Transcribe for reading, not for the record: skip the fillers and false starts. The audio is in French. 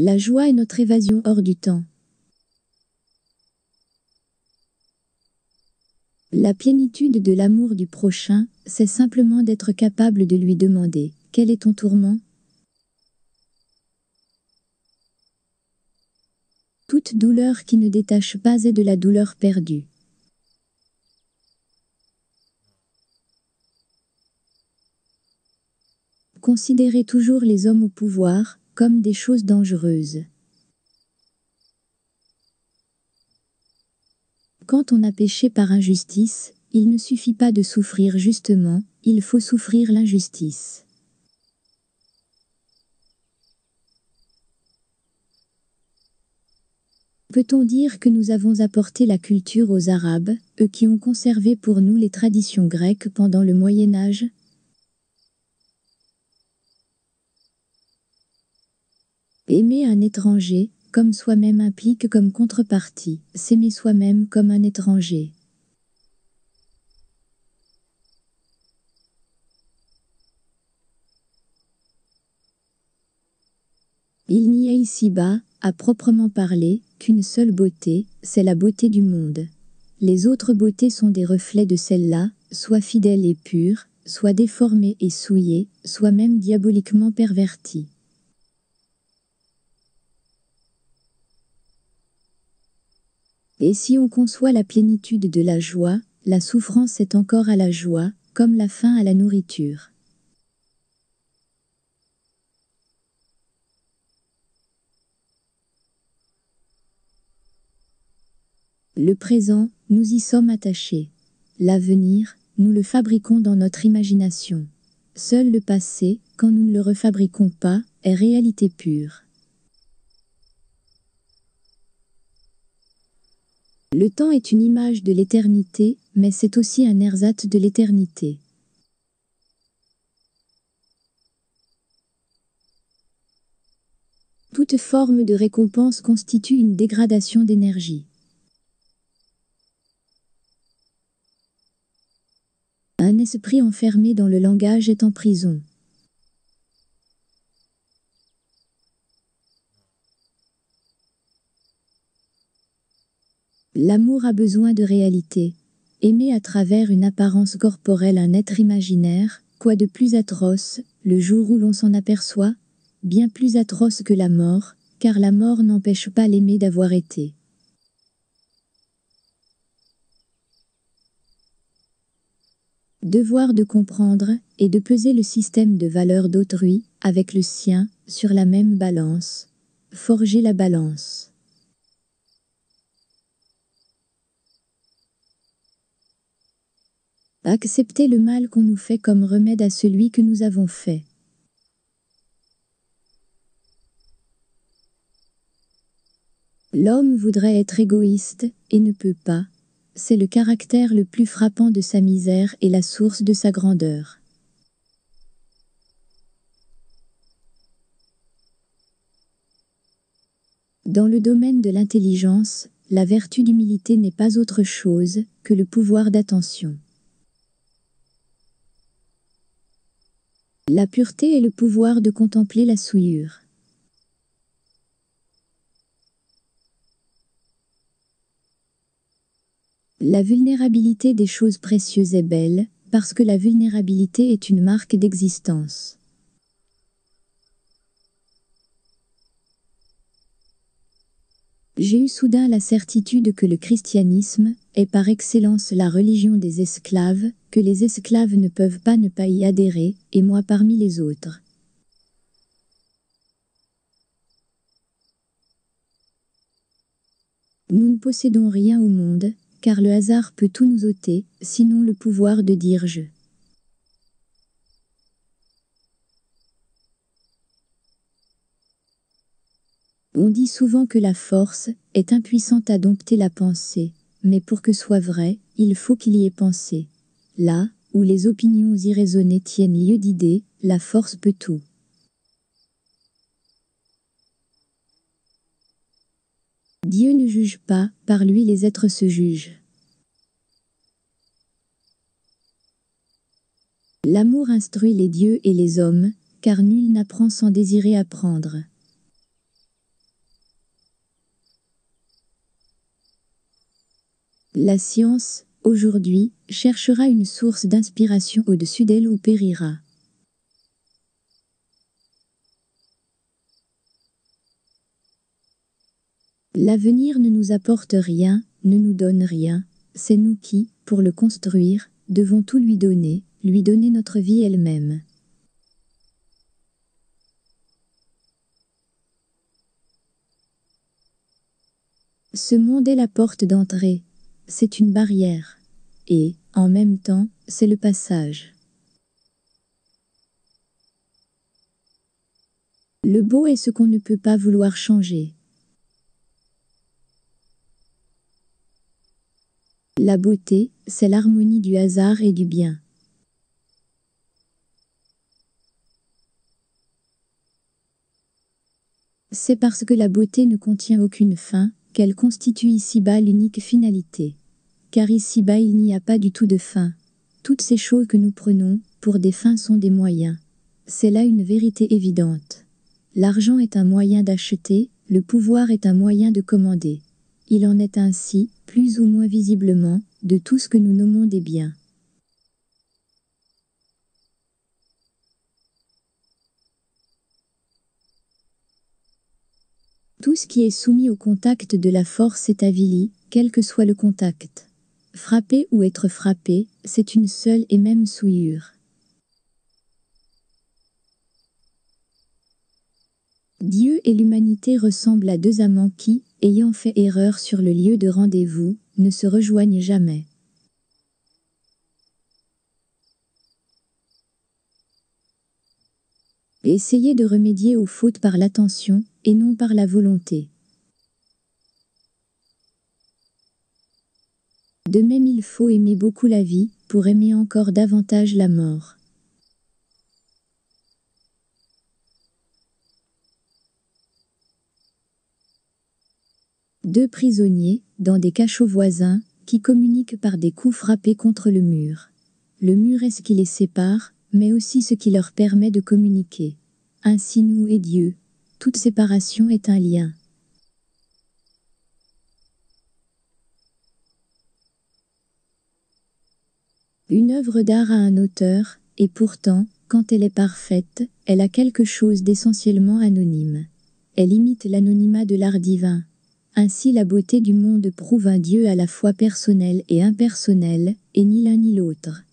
La joie est notre évasion hors du temps. La plénitude de l'amour du prochain, c'est simplement d'être capable de lui demander « Quel est ton tourment ?» Toute douleur qui ne détache pas est de la douleur perdue. Considérez toujours les hommes au pouvoir comme des choses dangereuses. Quand on a péché par injustice, il ne suffit pas de souffrir justement, il faut souffrir l'injustice. Peut-on dire que nous avons apporté la culture aux Arabes, eux qui ont conservé pour nous les traditions grecques pendant le Moyen Âge? Aimer un étranger, comme soi-même implique comme contrepartie, s'aimer soi-même comme un étranger. Il n'y a ici-bas, à proprement parler, qu'une seule beauté, c'est la beauté du monde. Les autres beautés sont des reflets de celle-là, soit fidèles et pures, soit déformées et souillées, soit même diaboliquement perverties. Et si on conçoit la plénitude de la joie, la souffrance est encore à la joie, comme la faim à la nourriture. Le présent, nous y sommes attachés. L'avenir, nous le fabriquons dans notre imagination. Seul le passé, quand nous ne le refabriquons pas, est réalité pure. Le temps est une image de l'éternité, mais c'est aussi un ersatz de l'éternité. Toute forme de récompense constitue une dégradation d'énergie. Un esprit enfermé dans le langage est en prison. L'amour a besoin de réalité. Aimer à travers une apparence corporelle un être imaginaire, quoi de plus atroce, le jour où l'on s'en aperçoit? Bien plus atroce que la mort, car la mort n'empêche pas l'aimer d'avoir été. Devoir de comprendre et de peser le système de valeurs d'autrui avec le sien sur la même balance. Forger la balance. Accepter le mal qu'on nous fait comme remède à celui que nous avons fait. L'homme voudrait être égoïste et ne peut pas. C'est le caractère le plus frappant de sa misère et la source de sa grandeur. Dans le domaine de l'intelligence, la vertu d'humilité n'est pas autre chose que le pouvoir d'attention. La pureté est le pouvoir de contempler la souillure. La vulnérabilité des choses précieuses est belle, parce que la vulnérabilité est une marque d'existence. J'ai eu soudain la certitude que le christianisme est par excellence la religion des esclaves, que les esclaves ne peuvent pas ne pas y adhérer, et moi parmi les autres. Nous ne possédons rien au monde, car le hasard peut tout nous ôter, sinon le pouvoir de dire je. On dit souvent que la force est impuissante à dompter la pensée, mais pour que soit vrai, il faut qu'il y ait pensé. Là, où les opinions irraisonnées tiennent lieu d'idées, la force peut tout. Dieu ne juge pas, par lui les êtres se jugent. L'amour instruit les dieux et les hommes, car nul n'apprend sans désirer apprendre. La science, aujourd'hui, cherchera une source d'inspiration au-dessus d'elle ou périra. L'avenir ne nous apporte rien, ne nous donne rien, c'est nous qui, pour le construire, devons tout lui donner notre vie elle-même. Ce monde est la porte d'entrée, c'est une barrière, et, en même temps, c'est le passage. Le beau est ce qu'on ne peut pas vouloir changer. La beauté, c'est l'harmonie du hasard et du bien. C'est parce que la beauté ne contient aucune fin, qu'elle constitue ici-bas l'unique finalité. Car ici-bas il n'y a pas du tout de fin. Toutes ces choses que nous prenons, pour des fins sont des moyens. C'est là une vérité évidente. L'argent est un moyen d'acheter, le pouvoir est un moyen de commander. Il en est ainsi, plus ou moins visiblement, de tout ce que nous nommons des biens. Tout ce qui est soumis au contact de la force est avili, quel que soit le contact. Frapper ou être frappé, c'est une seule et même souillure. Dieu et l'humanité ressemblent à deux amants qui, ayant fait erreur sur le lieu de rendez-vous, ne se rejoignent jamais. Essayez de remédier aux fautes par l'attention, et non par la volonté. De même il faut aimer beaucoup la vie, pour aimer encore davantage la mort. Deux prisonniers, dans des cachots voisins, qui communiquent par des coups frappés contre le mur. Le mur est ce qui les sépare, mais aussi ce qui leur permet de communiquer. Ainsi nous et Dieu. Toute séparation est un lien. Une œuvre d'art a un auteur, et pourtant, quand elle est parfaite, elle a quelque chose d'essentiellement anonyme. Elle imite l'anonymat de l'art divin. Ainsi la beauté du monde prouve un Dieu à la fois personnel et impersonnel, et ni l'un ni l'autre.